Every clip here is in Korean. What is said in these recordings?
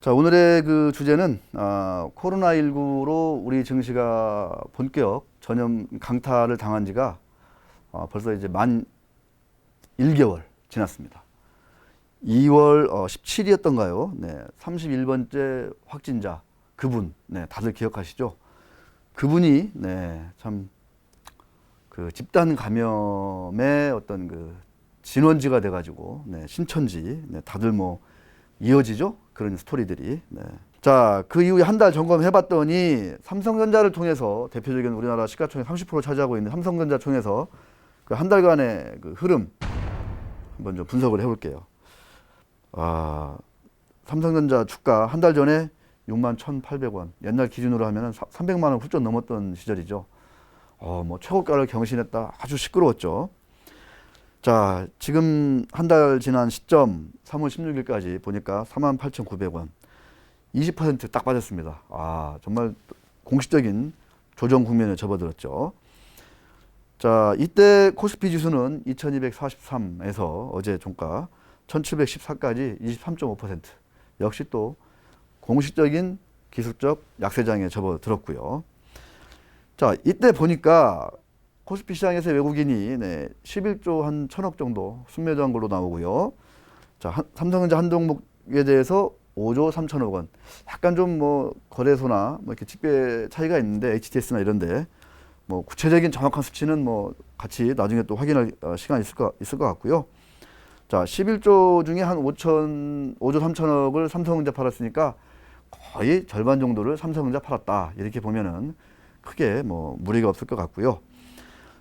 자, 오늘의 그 주제는 코로나19로 우리 증시가 본격 전염 강타를 당한 지가 벌써 이제 만 1개월 지났습니다. 2월 17일이었던가요? 네, 31번째 확진자 그분, 네, 다들 기억하시죠? 그분이 참 그 집단 감염의 어떤 그 진원지가 돼가지고 신천지 다들 뭐 이어지죠? 그런 스토리들이. 자, 그 이후에 한 달 점검해봤더니 삼성전자를 통해서 대표적인 우리나라 시가총액 30% 차지하고 있는 삼성전자 총에서 그 한 달간의 그 흐름 한번 좀 분석을 해볼게요. 삼성전자 주가 한 달 전에 61,800원. 옛날 기준으로 하면 300만 원 훌쩍 넘었던 시절이죠. 뭐 최고가를 경신했다. 아주 시끄러웠죠. 자, 지금 한 달 지난 시점 3월 16일까지 보니까 48,900원. 20% 딱 빠졌습니다. 정말 공식적인 조정 국면에 접어들었죠. 자, 이때 코스피 지수는 2243에서 어제 종가 1714까지 23.5%. 역시 또 공식적인 기술적 약세장에 접어들었고요. 자, 이때 보니까 코스피 시장에서 외국인이 11조 한 1,000억 정도 순매도한 걸로 나오고요. 자, 삼성전자 한 종목에 대해서 5조 3천억 원. 약간 좀 뭐 거래소나 뭐 이렇게 직배 차이가 있는데 HTS나 이런데 뭐 구체적인 정확한 수치는 뭐 같이 나중에 또 확인할 시간이 있을 것 같고요. 자, 11조 중에 한 5조 3천억을 삼성전자 팔았으니까 거의 절반 정도를 삼성전자 팔았다. 이렇게 보면은 크게 뭐 무리가 없을 것 같고요.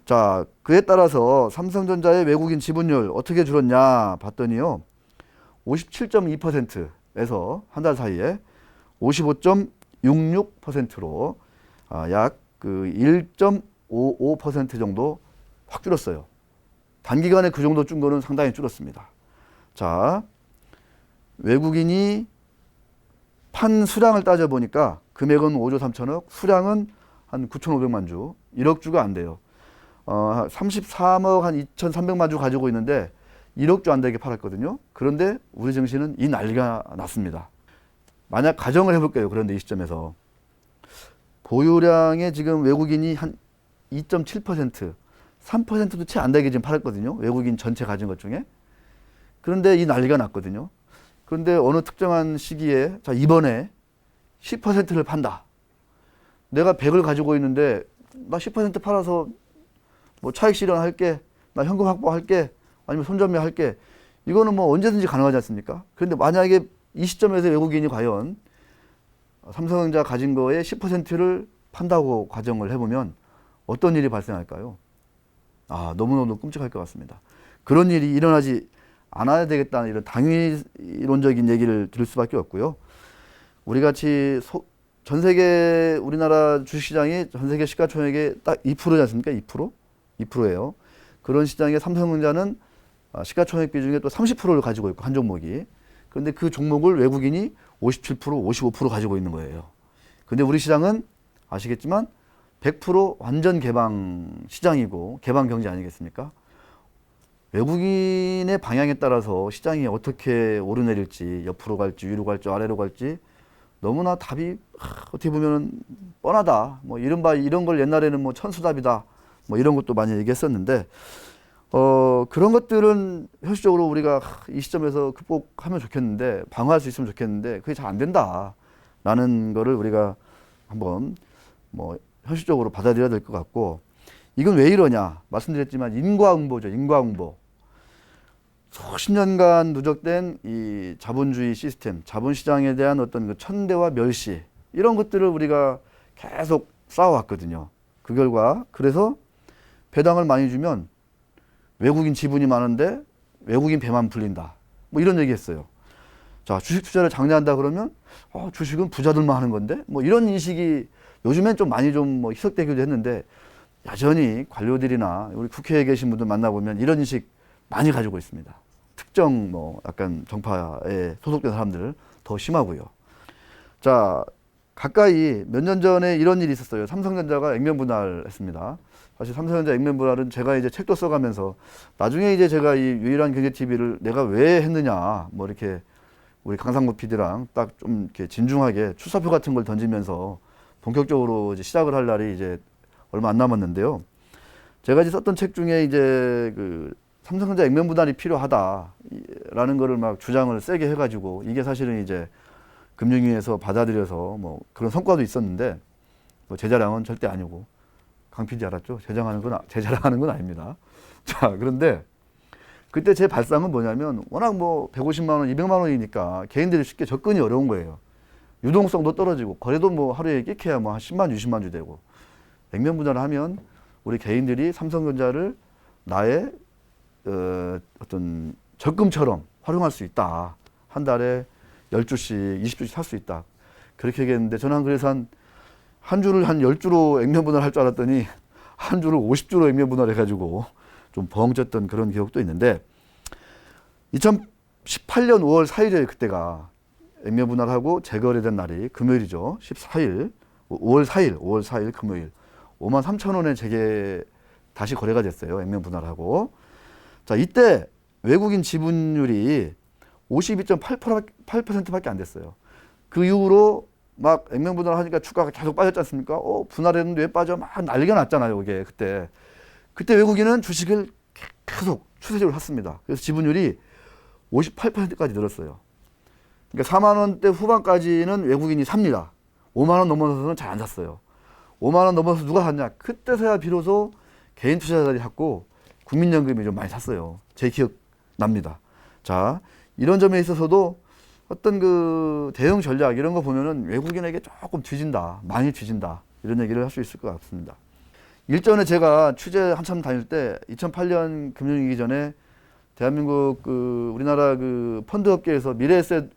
자, 그에 따라서 삼성전자의 외국인 지분율 어떻게 줄었냐 봤더니요. 57.2%에서 한 달 사이에 55.66%로 약 그 1.55% 정도 확 줄었어요. 단기간에 그 정도 준 거는 상당히 줄었습니다. 자, 외국인이 판 수량을 따져보니까 금액은 5조 3천억, 수량은 한 9,500만 주, 1억 주가 안 돼요. 33억 한 2,300만 주 가지고 있는데 1억 주 안 되게 팔았거든요. 그런데 우리 증시는 이 난리가 났습니다. 만약 가정을 해볼게요. 그런데 이 시점에서 보유량에 지금 외국인이 한 2.7%, 3%도 채 안 되게 지금 팔았거든요. 외국인 전체 가진 것 중에. 그런데 이 난리가 났거든요. 그런데 어느 특정한 시기에 자, 이번에 10%를 판다. 내가 100을 가지고 있는데 나 10% 팔아서 뭐 차익 실현할게, 나 현금 확보할게, 아니면 손절매 할게. 이거는 뭐 언제든지 가능하지 않습니까? 그런데 만약에 이 시점에서 외국인이 과연 삼성전자 가진 거에 10%를 판다고 가정을 해보면 어떤 일이 발생할까요? 너무너무 끔찍할 것 같습니다. 그런 일이 일어나지 않아야 되겠다는 이런 당위론적인 얘기를 들을 수밖에 없고요. 우리 같이 전 세계 우리나라 주식시장이 전 세계 시가총액의 딱 2%지 않습니까? 2%? 2%예요. 그런 시장에 삼성전자는 시가총액 비중에 또 30%를 가지고 있고 한 종목이. 그런데 그 종목을 외국인이 57%, 55% 가지고 있는 거예요. 근데 우리 시장은 아시겠지만 100% 완전 개방 시장이고 개방 경제 아니겠습니까? 외국인의 방향에 따라서 시장이 어떻게 오르내릴지, 옆으로 갈지, 위로 갈지, 아래로 갈지 너무나 답이 어떻게 보면 뻔하다. 뭐 이른바 이런 걸 옛날에는 뭐 천수답이다. 뭐 이런 것도 많이 얘기했었는데 그런 것들은 현실적으로 우리가 이 시점에서 극복하면 좋겠는데 방어할 수 있으면 좋겠는데 그게 잘 안 된다라는 거를 우리가 한번 뭐 현실적으로 받아들여야 될 것 같고 이건 왜 이러냐 말씀드렸지만 인과응보죠. 인과응보. 수십 년간 누적된 이 자본주의 시스템, 자본시장에 대한 어떤 그 천대와 멸시 이런 것들을 우리가 계속 쌓아왔거든요. 그 결과 그래서 배당을 많이 주면 외국인 지분이 많은데 외국인 배만 불린다. 뭐 이런 얘기 했어요. 자, 주식 투자를 장려한다 그러면 주식은 부자들만 하는 건데 뭐 이런 인식이 요즘엔 좀 많이 좀 뭐 희석되기도 했는데 여전히 관료들이나 우리 국회에 계신 분들 만나보면 이런 인식 많이 가지고 있습니다. 특정 뭐 약간 정파에 소속된 사람들 더 심하고요. 자, 가까이 몇 년 전에 이런 일이 있었어요. 삼성전자가 액면 분할했습니다. 사실 삼성전자 액면 분할은 제가 이제 책도 써가면서 나중에 이제 제가 이 유일한 경제 TV를 내가 왜 했느냐 뭐 이렇게 우리 강상구 PD랑 딱 좀 이렇게 진중하게 출사표 같은 걸 던지면서 본격적으로 이제 시작을 할 날이 이제 얼마 안 남았는데요. 제가 이제 썼던 책 중에 이제 그 삼성전자 액면 분할이 필요하다라는 거를 막 주장을 세게 해가지고 이게 사실은 이제 금융위에서 받아들여서 뭐 그런 성과도 있었는데 뭐 제 자랑은 절대 아니고 강 PD 알았죠? 제 자랑하는 건 아닙니다. 자, 그런데 그때 제 발상은 뭐냐면 워낙 뭐 150만 원, 200만 원이니까 개인들이 쉽게 접근이 어려운 거예요. 유동성도 떨어지고 거래도 뭐 하루에 끼케야 뭐 한 10만, 20만 주 되고 액면 분할을 하면 우리 개인들이 삼성전자를 나의 어떤 적금처럼 활용할 수 있다. 한 달에 10주씩, 20주씩 살 수 있다. 그렇게 얘기했는데 저는 그래서 한 주를 한 10주로 액면 분할 할 줄 알았더니 한 주를 50주로 액면 분할 해가지고 좀 벙쪘던 그런 기억도 있는데 2018년 5월 4일에 그때가 액면 분할하고 재거래된 날이 금요일이죠. 14일, 5월 4일 금요일 53,000원에 재개 다시 거래가 됐어요. 액면 분할하고. 자, 이때 외국인 지분율이 52.8%밖에 안 됐어요. 그 이후로 막 액면 분할 하니까 주가가 계속 빠졌지 않습니까? 분할했는데 왜 빠져? 막 난리가 났잖아요. 이게 그때 외국인은 주식을 계속 추세적으로 샀습니다. 그래서 지분율이 58%까지 늘었어요. 그러니까 4만 원대 후반까지는 외국인이 삽니다. 5만 원 넘어서는 잘 안 샀어요. 5만 원 넘어서 누가 샀냐? 그때서야 비로소 개인 투자자들이 샀고 국민연금이 좀 많이 샀어요. 제 기억 납니다. 자, 이런 점에 있어서도 어떤 그 대응 전략 이런 거 보면은 외국인에게 조금 뒤진다, 많이 뒤진다 이런 얘기를 할 수 있을 것 같습니다. 일전에 제가 취재 한참 다닐 때 2008년 금융위기 전에 대한민국 그 우리나라 그 펀드 업계에서 미래에셋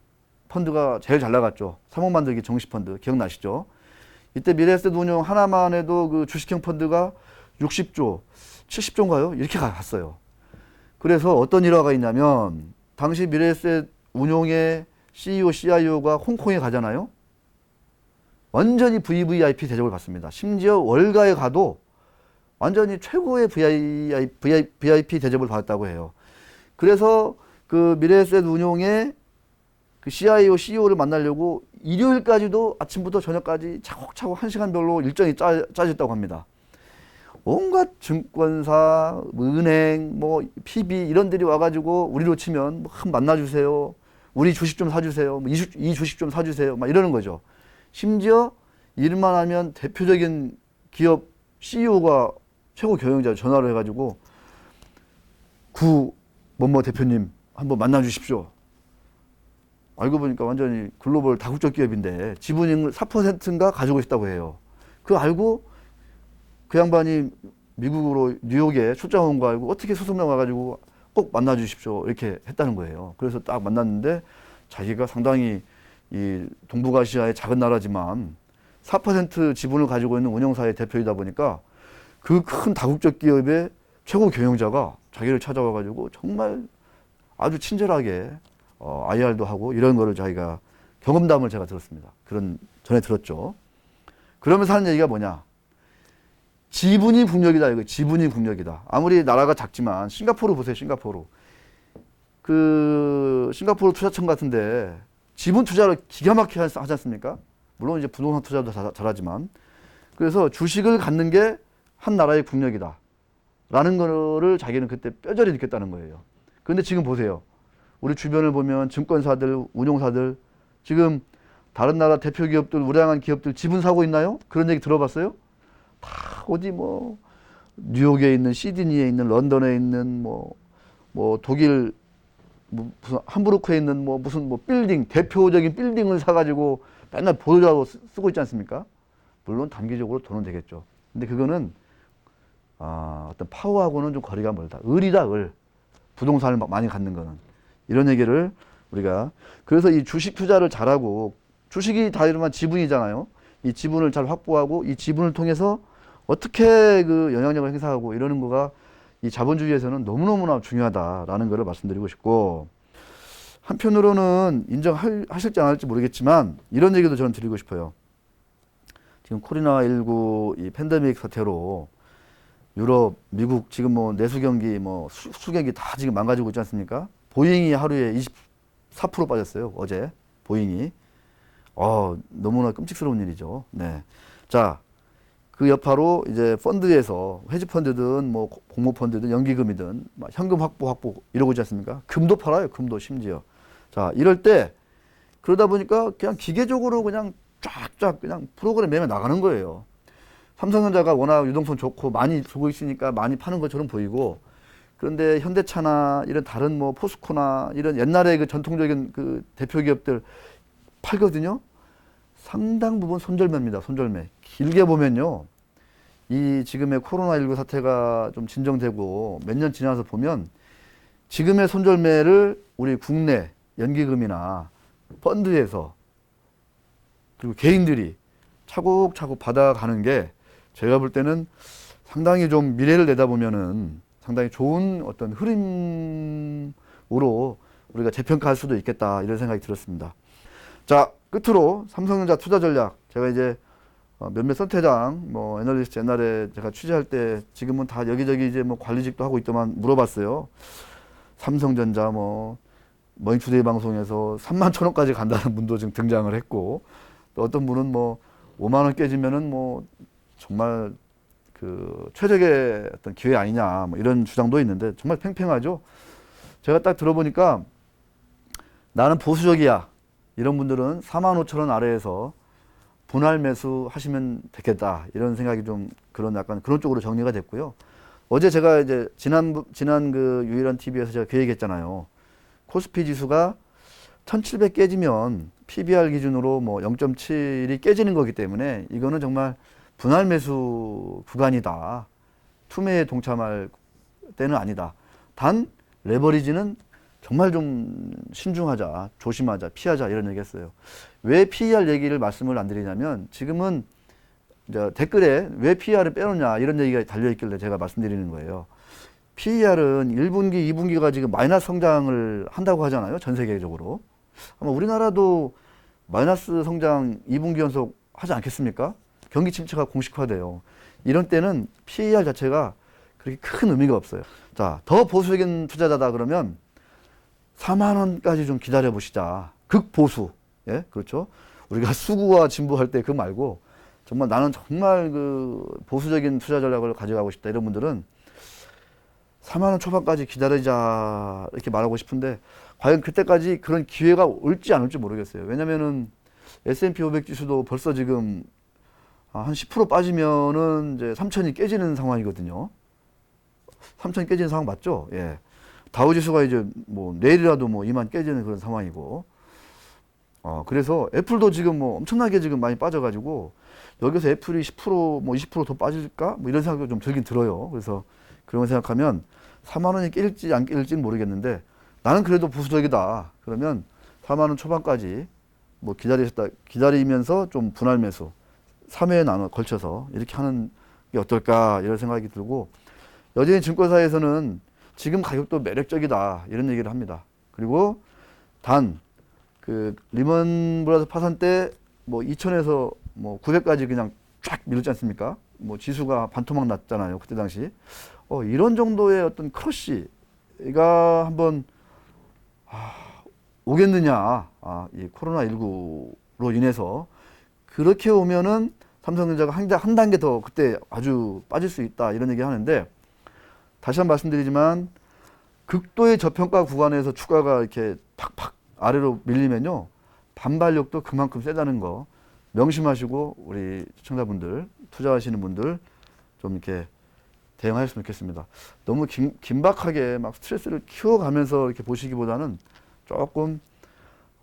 펀드가 제일 잘 나갔죠. 3억 만들기 정시펀드 기억나시죠? 이때 미래에셋 운용 하나만 해도 그 주식형 펀드가 60조, 70조인가요? 이렇게 갔어요. 그래서 어떤 일화가 있냐면 당시 미래에셋 운용의 CEO, CIO가 홍콩에 가잖아요. 완전히 VVIP 대접을 받습니다. 심지어 월가에 가도 완전히 최고의 VIP 대접을 받았다고 해요. 그래서 그 미래에셋 운용의 그 CIO, CEO를 만나려고 일요일까지도 아침부터 저녁까지 차곡차곡 1시간별로 일정이 짜졌다고 합니다. 온갖 증권사, 은행, 뭐 PB 이런 들이 와가지고 우리로 치면 뭐 만나주세요. 우리 주식 좀 사주세요. 뭐 이 주식 좀 사주세요. 막 이러는 거죠. 심지어 일만 하면 대표적인 기업 CEO가 최고 경영자 전화를 해가지고 뭐뭐 대표님 한번 만나주십시오. 알고 보니까 완전히 글로벌 다국적 기업인데 지분을 4%인가 가지고 있다고 해요. 그거 알고 그 양반이 미국으로 뉴욕에 출장 온 거 알고 어떻게 수소문 와가지고 꼭 만나주십시오 이렇게 했다는 거예요. 그래서 딱 만났는데 자기가 상당히 이 동북아시아의 작은 나라지만 4% 지분을 가지고 있는 운영사의 대표이다 보니까 그 큰 다국적 기업의 최고 경영자가 자기를 찾아와가지고 정말 아주 친절하게 IR도 하고 이런 거를 자기가 경험담을 제가 들었습니다. 그런 전에 들었죠. 그러면서 하는 얘기가 뭐냐? 지분이 국력이다. 이거 지분이 국력이다. 아무리 나라가 작지만 싱가포르 보세요. 싱가포르. 그 싱가포르 투자청 같은데 지분 투자를 기가 막히게 하지 않습니까? 물론 이제 부동산 투자도 잘하지만 그래서 주식을 갖는 게 한 나라의 국력이다. 라는 거를 자기는 그때 뼈저리 느꼈다는 거예요. 그런데 지금 보세요. 우리 주변을 보면 증권사들, 운용사들 지금 다른 나라 대표 기업들, 우량한 기업들 지분 사고 있나요? 그런 얘기 들어봤어요? 다 어디 뭐 뉴욕에 있는 시드니에 있는 런던에 있는 뭐 독일 무슨 함부르크에 있는 무슨 빌딩 대표적인 빌딩을 사가지고 맨날 보도자로 쓰고 있지 않습니까? 물론 단기적으로 돈은 되겠죠. 근데 그거는 어떤 파워하고는 좀 거리가 멀다. 을이다, 을. 부동산을 많이 갖는 거는. 이런 얘기를 우리가. 그래서 이 주식 투자를 잘하고, 주식이 다 이러면 지분이잖아요. 이 지분을 잘 확보하고, 이 지분을 통해서 어떻게 그 영향력을 행사하고 이러는 거가 이 자본주의에서는 너무너무나 중요하다라는 것을 말씀드리고 싶고, 한편으로는 인정하실지 안 할지 모르겠지만, 이런 얘기도 저는 드리고 싶어요. 지금 코로나19 이 팬데믹 사태로 유럽, 미국 지금 내수 경기, 수경기 다 지금 망가지고 있지 않습니까? 보잉이 하루에 4% 빠졌어요. 어제 보잉이. 너무나 끔찍스러운 일이죠. 네. 자, 그 여파로 이제 펀드에서 헤지 펀드든 뭐 공모 펀드든 연기금이든 막 현금 확보 이러고 있지 않습니까? 금도 팔아요. 금도 심지어. 자, 이럴 때 그러다 보니까 그냥 기계적으로 그냥 쫙쫙 그냥 프로그램 매매 나가는 거예요. 삼성전자가 워낙 유동성 좋고 많이 주고 있으니까 많이 파는 것처럼 보이고, 그런데 현대차나 이런 다른 뭐 포스코나 이런 옛날에 그 전통적인 그 대표 기업들 팔거든요. 상당 부분 손절매입니다. 손절매. 길게 보면요. 이 지금의 코로나19 사태가 좀 진정되고 몇 년 지나서 보면 지금의 손절매를 우리 국내 연기금이나 펀드에서 그리고 개인들이 차곡차곡 받아가는 게 제가 볼 때는 상당히 좀 미래를 내다보면은 상당히 좋은 어떤 흐름으로 우리가 재평가할 수도 있겠다 이런 생각이 들었습니다. 자, 끝으로 삼성전자 투자 전략. 제가 이제 몇몇 선대장, 뭐 애널리스트 옛날에 제가 취재할 때 지금은 다 여기저기 이제 뭐 관리직도 하고 있더만 물어봤어요. 삼성전자 뭐 머니투데이 방송에서 3만 1,000원까지 간다는 분도 지금 등장을 했고, 또 어떤 분은 뭐 5만 원 깨지면은 뭐 정말 그 최적의 어떤 기회 아니냐 뭐 이런 주장도 있는데 정말 팽팽하죠. 제가 딱 들어보니까 나는 보수적이야. 이런 분들은 45,000원 아래에서 분할 매수 하시면 되겠다. 이런 생각이 좀 그런 약간 그런 쪽으로 정리가 됐고요. 어제 제가 이제 지난 그 유일한 TV에서 제가 그 얘기했잖아요. 코스피 지수가 1700 깨지면 PBR 기준으로 뭐 0.7이 깨지는 거기 때문에 이거는 정말 분할 매수 구간이다. 투매에 동참할 때는 아니다. 단 레버리지는 정말 좀 신중하자, 조심하자, 피하자 이런 얘기 했어요. 왜 PER 얘기를 말씀을 안 드리냐면 지금은 이제 댓글에 왜 PER을 빼놓냐 이런 얘기가 달려있길래 제가 말씀드리는 거예요. PER은 1분기, 2분기가 지금 마이너스 성장을 한다고 하잖아요. 전 세계적으로. 아마 우리나라도 마이너스 성장 2분기 연속 하지 않겠습니까? 경기 침체가 공식화돼요. 이런 때는 PER 자체가 그렇게 큰 의미가 없어요. 자, 더 보수적인 투자자다 그러면 4만 원까지 좀 기다려 보시자. 극보수. 예, 그렇죠. 우리가 수구와 진보할 때 그 말고 정말 나는 정말 그 보수적인 투자 전략을 가져가고 싶다. 이런 분들은 4만 원 초반까지 기다리자 이렇게 말하고 싶은데 과연 그때까지 그런 기회가 올지 안 올지 모르겠어요. 왜냐면은 S&P 500 지수도 벌써 지금 한 10% 빠지면은 이제 3,000이 깨지는 상황이거든요. 3,000이 깨지는 상황 맞죠? 예. 다우지수가 이제 뭐 내일이라도 뭐 2만 깨지는 그런 상황이고, 그래서 애플도 지금 뭐 엄청나게 지금 많이 빠져가지고 여기서 애플이 10% 뭐 20% 더 빠질까 뭐 이런 생각도 좀 들긴 들어요. 그래서 그런 거 생각하면 4만 원이 깰지 안 깰지는 모르겠는데 나는 그래도 보수적이다. 그러면 4만 원 초반까지 뭐 기다리면서 좀 분할 매수 3회에 나눠 걸쳐서 이렇게 하는 게 어떨까 이런 생각이 들고, 여전히 증권사에서는 지금 가격도 매력적이다 이런 얘기를 합니다. 그리고 단 그 리먼 브라더스 파산 때 뭐 2,000에서 뭐 900까지 그냥 쫙 밀었지 않습니까? 뭐 지수가 반토막 났잖아요. 그때 당시. 이런 정도의 어떤 크러쉬가 한번 오겠느냐. 이 코로나19로 인해서 그렇게 오면은 삼성전자가 한 단계 더 그때 아주 빠질 수 있다 이런 얘기 하는데, 다시 한번 말씀드리지만 극도의 저평가 구간에서 주가가 이렇게 팍팍 아래로 밀리면요 반발력도 그만큼 세다는 거 명심하시고 우리 시청자분들, 투자하시는 분들 좀 이렇게 대응하셨으면 좋겠습니다. 너무 긴박하게 막 스트레스를 키워가면서 이렇게 보시기보다는 조금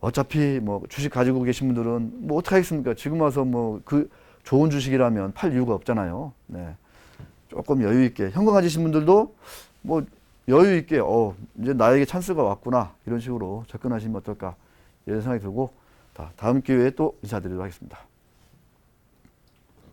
어차피 뭐 주식 가지고 계신 분들은 뭐 어떻게 하겠습니까? 지금 와서 뭐 그 좋은 주식이라면 팔 이유가 없잖아요. 네. 조금 여유 있게 현금 가지신 분들도 뭐 여유 있게 이제 나에게 찬스가 왔구나 이런 식으로 접근하시면 어떨까 이런 생각이 들고, 다음 기회에 또 인사드리도록 하겠습니다.